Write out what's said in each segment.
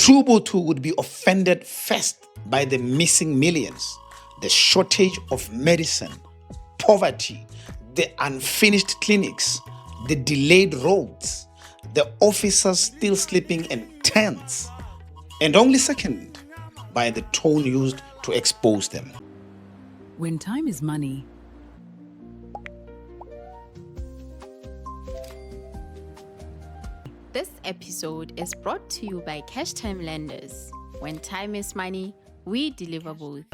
Tubutu would be offended first by the missing millions, the shortage of medicine, poverty, the unfinished clinics, the delayed roads, the officers still sleeping in tents, and only second by the tone used to expose them. When time is money, This episode is brought to you by Cash Time Lenders. When time is money, we deliver both.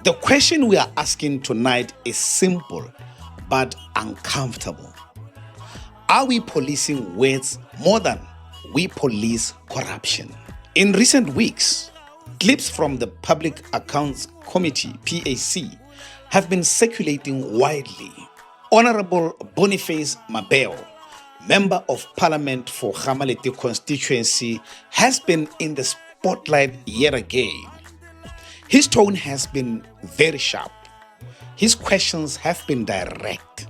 The question we are asking tonight is simple but uncomfortable. Are we policing words more than we police corruption? In recent weeks, clips from the Public Accounts Committee, PAC, have been circulating widely. Honorable Boniface Mabeo, Member of Parliament for Gamalete constituency, has been in the spotlight yet again. His tone has been very sharp. His questions have been direct.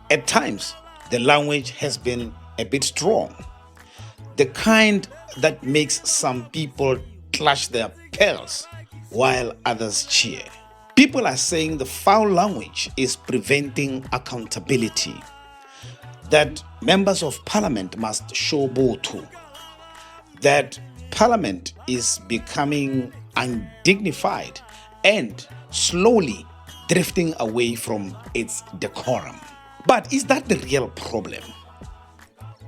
At times, the language has been a bit strong, the kind that makes some people clutch their pearls while others cheer. People are saying the foul language is preventing accountability, that members of parliament must show botu, that parliament is becoming undignified and slowly drifting away from its decorum. But is that the real problem?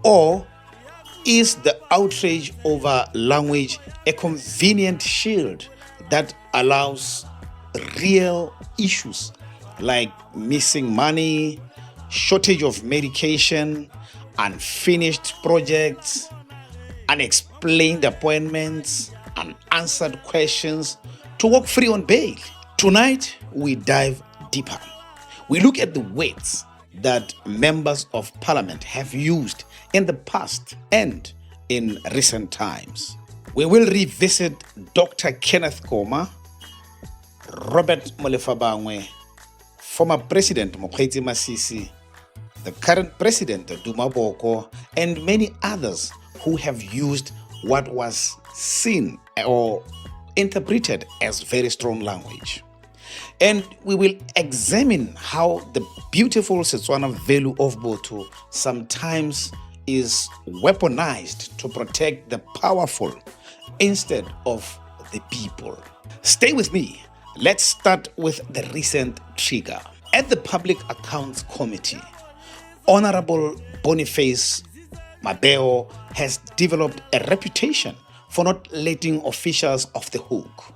Or is the outrage over language a convenient shield that allows real issues like missing money, shortage of medication, unfinished projects, unexplained appointments, unanswered questions to walk free on bail? Tonight, we dive deeper. We look at the weights that members of parliament have used in the past and in recent times. We will revisit Dr. Kenneth Koma, Robert Molefabangwe, former President Mokgweetsi Masisi, the current President Duma Boko, and many others who have used what was seen or interpreted as very strong language. And we will examine how the beautiful Setswana value of Botu sometimes is weaponized to protect the powerful instead of the people. Stay with me. Let's start with the recent trigger. At the Public Accounts Committee, Honorable Boniface Mabeo has developed a reputation for not letting officials off the hook.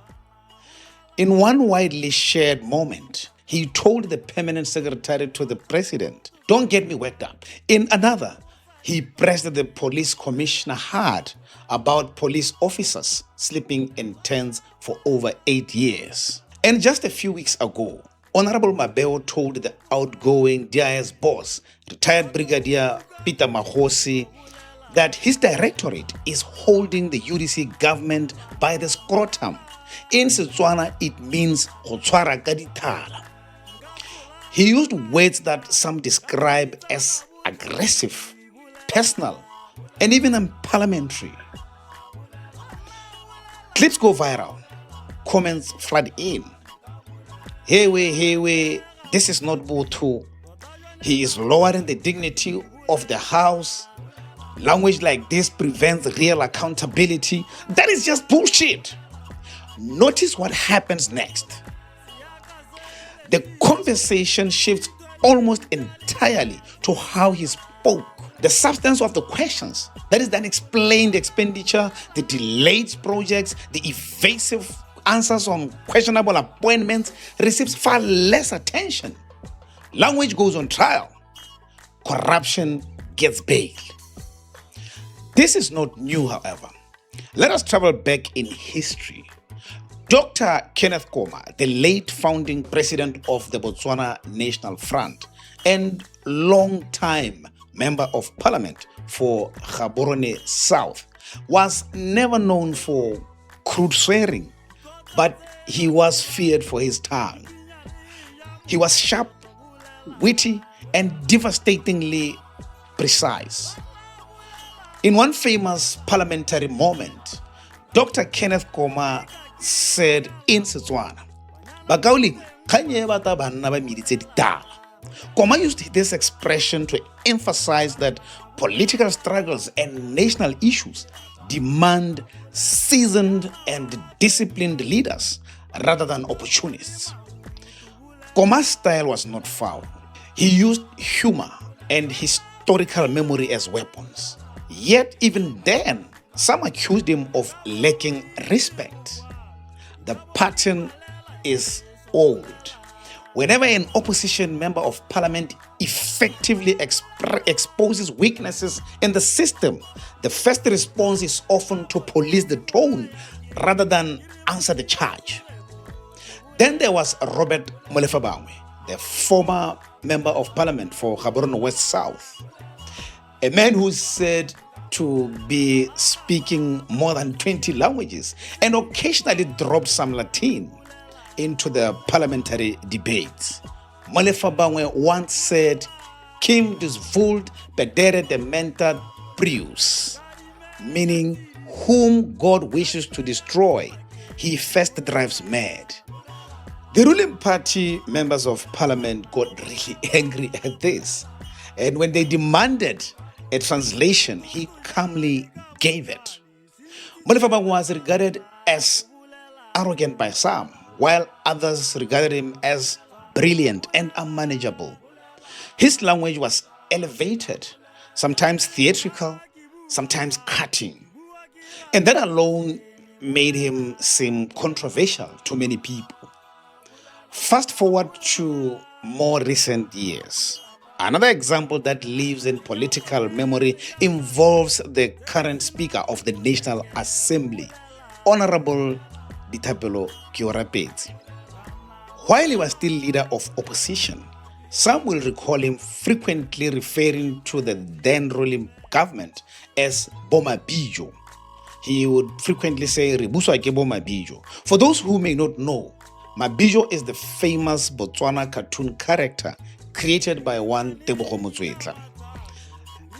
In one widely shared moment, he told the permanent secretary to the president, "Don't get me worked up." In another, he pressed the police commissioner hard about police officers sleeping in tents for over 8 years. And just a few weeks ago, Honorable Mabeo told the outgoing DIS boss, retired Brigadier Peter Mahosi, that his directorate is holding the UDC government by the scrotum. In Setswana, it means go tshwara ka dithala. He used words that some describe as aggressive, personal, and even unparliamentary. Clips go viral, comments flood in. Hey way, this is not Botu. He is lowering the dignity of the house. Language like this prevents real accountability. That is just bullshit. Notice what happens next. The conversation shifts almost entirely to how he spoke. The substance of the questions, that is the unexplained expenditure, the delayed projects, the evasive answers on questionable appointments, receives far less attention. Language goes on trial. Corruption gets bail. This is not new, however. Let us travel back in history. Dr. Kenneth Koma, the late founding president of the Botswana National Front and long-time member of parliament for Gaborone South, was never known for crude swearing, but he was feared for his tongue. He was sharp, witty, and devastatingly precise. In one famous parliamentary moment, Dr. Kenneth Koma said in Setswana, "Bakauli, kanye bata banna ba miditse ditaba." Koma used this expression to emphasize that political struggles and national issues demand seasoned and disciplined leaders rather than opportunists. Koma's style was not foul. He used humor and historical memory as weapons. Yet even then, some accused him of lacking respect. The pattern is old. Whenever an opposition member of parliament effectively exposes weaknesses in the system, the first response is often to police the tone rather than answer the charge. Then there was Robert Molefa-Bangwe, the former member of parliament for Gaborone West South, a man who's said to be speaking more than 20 languages and occasionally dropped some Latin into the parliamentary debates. Molefa-Bangwe once said, "Kim dus vult pedere de menta prius," meaning whom God wishes to destroy, he first drives mad. The ruling party members of parliament got really angry at this, and when they demanded a translation, he calmly gave it. Molefa-Bangwe was regarded as arrogant by some, while others regarded him as brilliant and unmanageable. His language was elevated, sometimes theatrical, sometimes cutting, and that alone made him seem controversial to many people. Fast forward to more recent years. Another example that lives in political memory involves the current Speaker of the National Assembly, Honorable Ditapelo Kiorapetsi. While he was still leader of opposition, some will recall him frequently referring to the then ruling government as Bomabijo. He would frequently say, "Ribuswa ke Bomabijo." For those who may not know, Mabijo is the famous Botswana cartoon character created by one Tebogo Motswetla.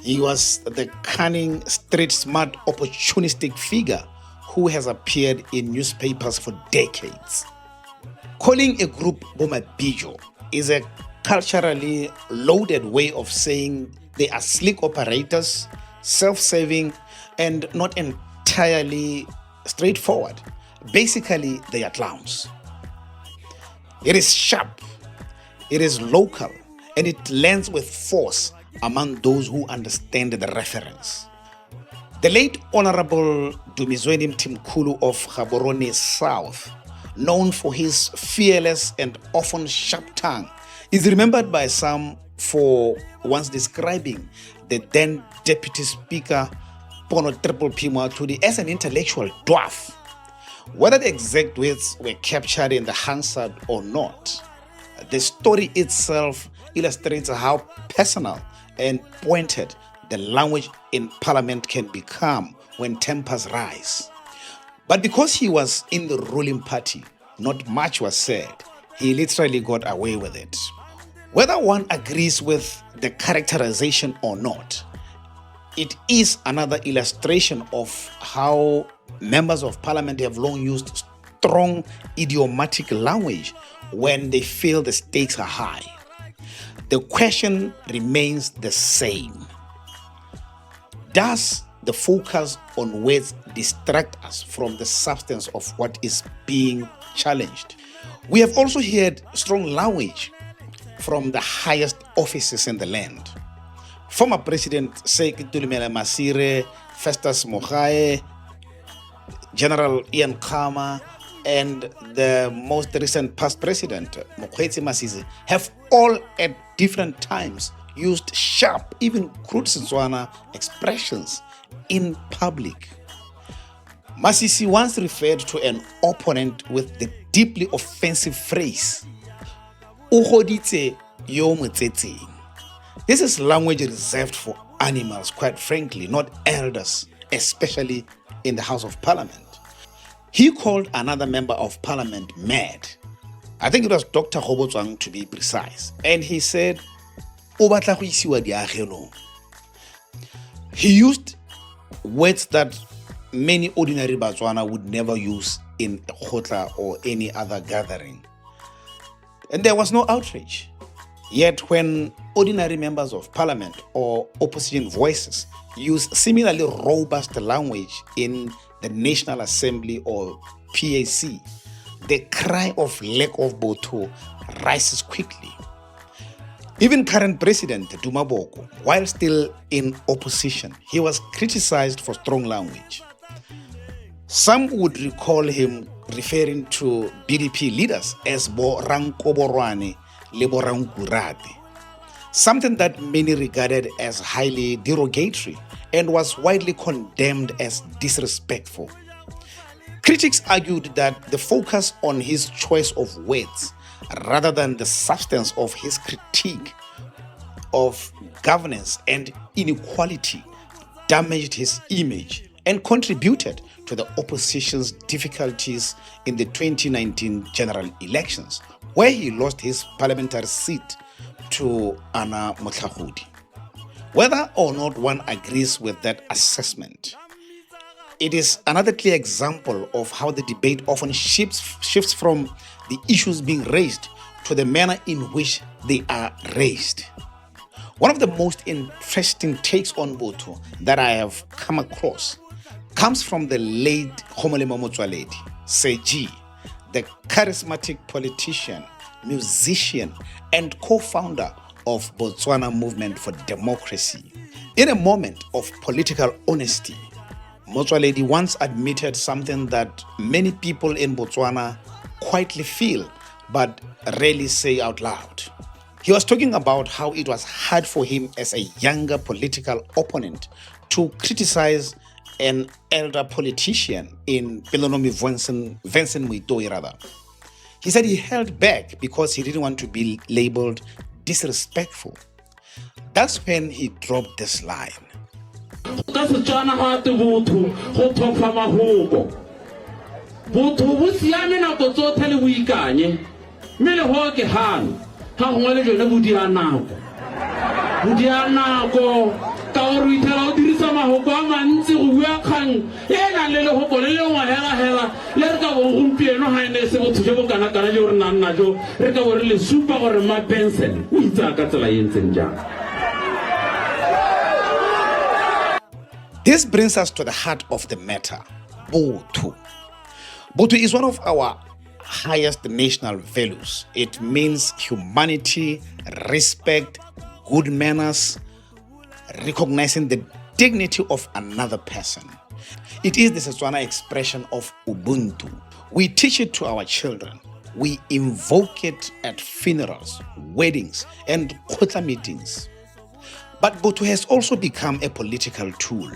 He was the cunning, street-smart, opportunistic figure who has appeared in newspapers for decades. Calling a group Bomabijo is a culturally loaded way of saying they are slick operators, self-serving, and not entirely straightforward. Basically, they are clowns. It is sharp, it is local, and it lands with force among those who understand the reference. The late Honorable Dumizweni Mtimkulu of Gaborone South, known for his fearless and often sharp tongue, is remembered by some for once describing the then Deputy Speaker Pono Triple P Moatudi as an intellectual dwarf. Whether the exact words were captured in the Hansard or not, the story itself illustrates how personal and pointed the language in parliament can become when tempers rise. But because he was in the ruling party, not much was said. He literally got away with it. Whether one agrees with the characterization or not, it is another illustration of how members of parliament have long used strong idiomatic language when they feel the stakes are high. The question remains the same. Does the focus on words distract us from the substance of what is being challenged? We have also heard strong language from the highest offices in the land. Former President Seiki Tulimela Masire, Festus Mogae, General Ian Khama, and the most recent past president, Mokgweetsi Masisi, have all at different times used sharp, even crude Setswana expressions in public. Masisi once referred to an opponent with the deeply offensive phrase, "O goditse yo motsetseng." This is language reserved for animals, quite frankly, not elders, especially in the House of Parliament. He called another member of Parliament mad. I think it was Dr. Hobotswang to be precise. And he said, "O batla go isiwa diagelong." He used words that many ordinary Batswana would never use in a khotla or any other gathering. And there was no outrage. Yet when ordinary members of parliament or opposition voices use similarly robust language in the National Assembly or PAC, the cry of lack of botho rises quickly. Even current President Duma Boko, while still in opposition, he was criticized for strong language. Some would recall him referring to BDP leaders as Bo Rankoborwane le Bo Rankurate, something that many regarded as highly derogatory and was widely condemned as disrespectful. Critics argued that the focus on his choice of words rather than the substance of his critique of governance and inequality damaged his image and contributed to the opposition's difficulties in the 2019 general elections, where he lost his parliamentary seat to Anna Motlagodi. Whether or not one agrees with that assessment, it is another clear example of how the debate often shifts from the issues being raised to the manner in which they are raised. One of the most interesting takes on Botho that I have come across comes from the late Kgomolemo Motsoaledi, Seji, the charismatic politician, musician, and co-founder of Botswana Movement for Democracy. In a moment of political honesty, Motsoaledi once admitted something that many people in Botswana quietly feel but rarely say out loud. He was talking about how it was hard for him as a younger political opponent to criticize an elder politician in Pelonomi Vincent Muitoi rather. He said he held back because he didn't want to be labeled disrespectful. That's when he dropped this line. This brings us to the heart of the matter, Botho. Botho is one of our highest national values. It means humanity, respect, good manners, recognizing the dignity of another person. It is the Setswana expression of Ubuntu. We teach it to our children. We invoke it at funerals, weddings, and khotla meetings. But Botho has also become a political tool.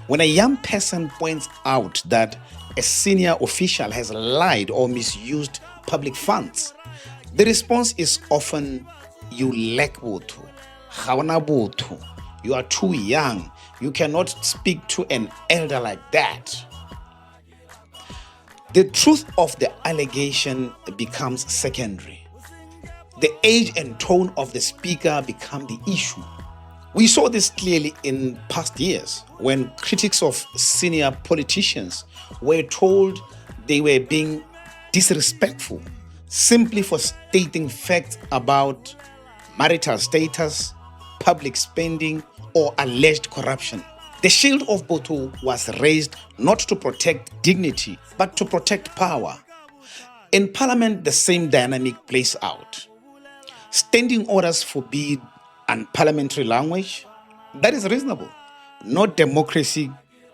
When a young person points out that a senior official has lied or misused public funds, the response is often, "You lack botho, hauna botho, you are too young, you cannot speak to an elder like that." The truth of the allegation becomes secondary. The age and tone of the speaker become the issue. We saw this clearly in past years when critics of senior politicians were told they were being disrespectful simply for stating facts about marital status, public spending, or alleged corruption. The shield of Botho was raised not to protect dignity, but to protect power. In Parliament, the same dynamic plays out. Standing orders forbid unparliamentary language. That is reasonable. No democracy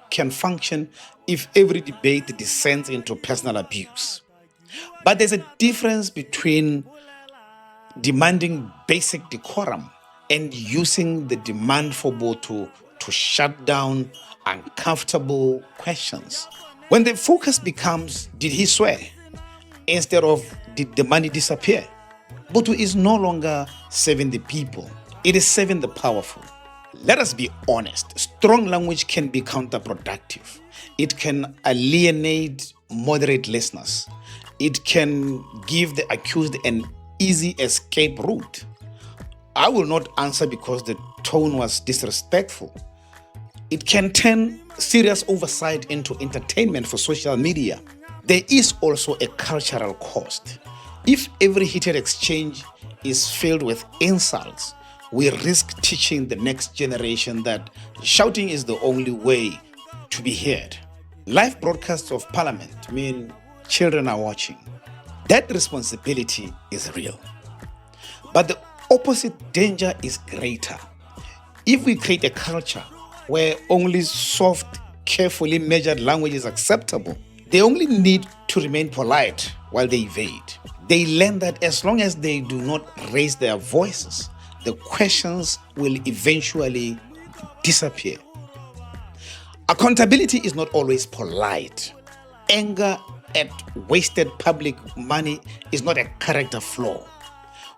can function if every debate descends into personal abuse. But there's a difference between demanding basic decorum and using the demand for Botho to shut down uncomfortable questions. When the focus becomes, did he swear? Instead of, did the money disappear? Botho is no longer serving the people, it is serving the powerful. Let us be honest, strong language can be counterproductive. It can alienate moderate listeners. It can give the accused an easy escape route. I will not answer because the tone was disrespectful. It can turn serious oversight into entertainment for social media. There is also a cultural cost. If every heated exchange is filled with insults, we risk teaching the next generation that shouting is the only way to be heard. Live broadcasts of parliament mean children are watching. That responsibility is real. But the opposite danger is greater. If we create a culture where only soft, carefully measured language is acceptable, they only need to remain polite while they evade. They learn that as long as they do not raise their voices, the questions will eventually disappear. Accountability is not always polite. Anger at wasted public money is not a character flaw.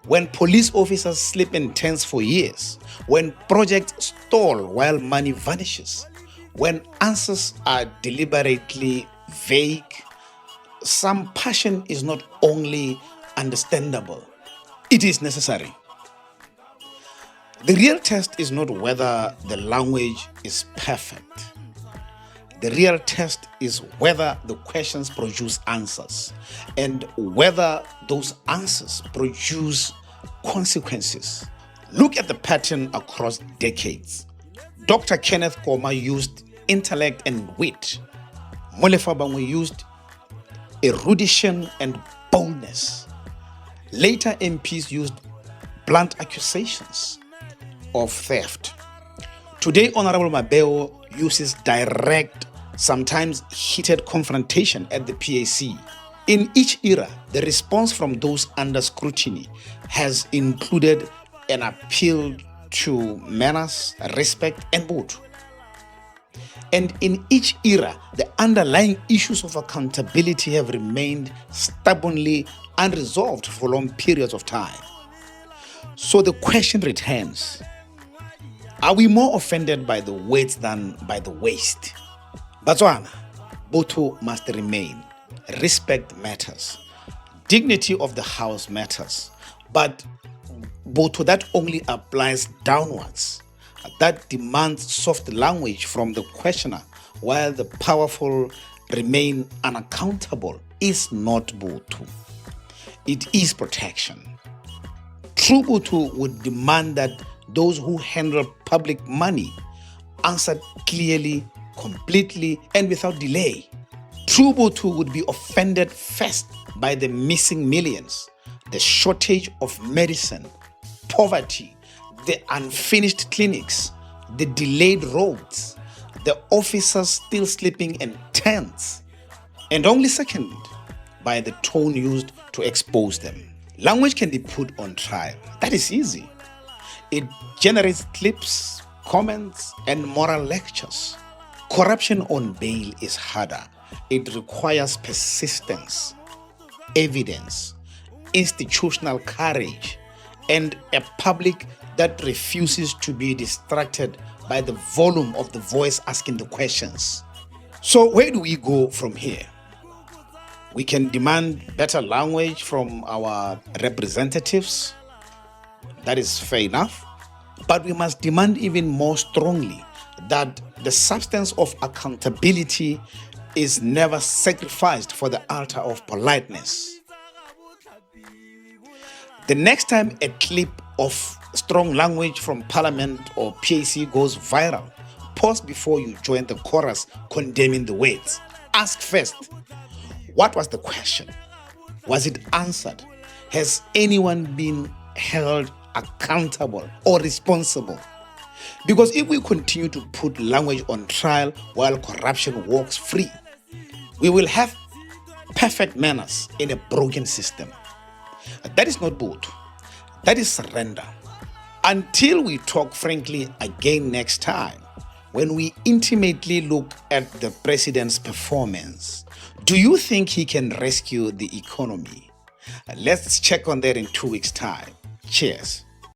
When police officers sleep in tents for years, when projects stall while money vanishes, when answers are deliberately vague, some passion is not only understandable, it is necessary. The real test is not whether the language is perfect. The real test is whether the questions produce answers and whether those answers produce consequences. Look at the pattern across decades. Dr. Kenneth Koma used intellect and wit. Molefa Bangwe used erudition and boldness. Later MPs used blunt accusations of theft. Today, Honorable Mabeo uses direct, sometimes heated confrontation at the PAC. In each era, the response from those under scrutiny has included an appeal to manners, respect, and both. And in each era, the underlying issues of accountability have remained stubbornly unresolved for long periods of time. So the question returns, are we more offended by the words than by the waste? Botswana, Botho must remain. Respect matters. Dignity of the house matters. But Botho, that only applies downwards. That demands soft language from the questioner while the powerful remain unaccountable is not Botho. It is protection. True Botho would demand that those who handle public money answer clearly, completely, and without delay. True Botho would be offended first by the missing millions, the shortage of medicine, poverty, the unfinished clinics, the delayed roads, the officers still sleeping in tents, and only second by the tone used to expose them. Language can be put on trial. That is easy. It generates clips, comments, and moral lectures. Corruption on bail is harder. It requires persistence, evidence, institutional courage, and a public that refuses to be distracted by the volume of the voice asking the questions. So where do we go from here? We can demand better language from our representatives. That is fair enough. But we must demand even more strongly that the substance of accountability is never sacrificed for the altar of politeness. The next time a clip of strong language from Parliament or PAC goes viral, pause before you join the chorus condemning the words. Ask first, what was the question? Was it answered? Has anyone been held accountable or responsible? Because if we continue to put language on trial while corruption walks free, we will have perfect manners in a broken system. That is not Botho. That is surrender. Until we talk frankly again next time, when we intimately look at the president's performance, do you think he can rescue the economy? Let's check on that in 2 weeks' time. Cheers.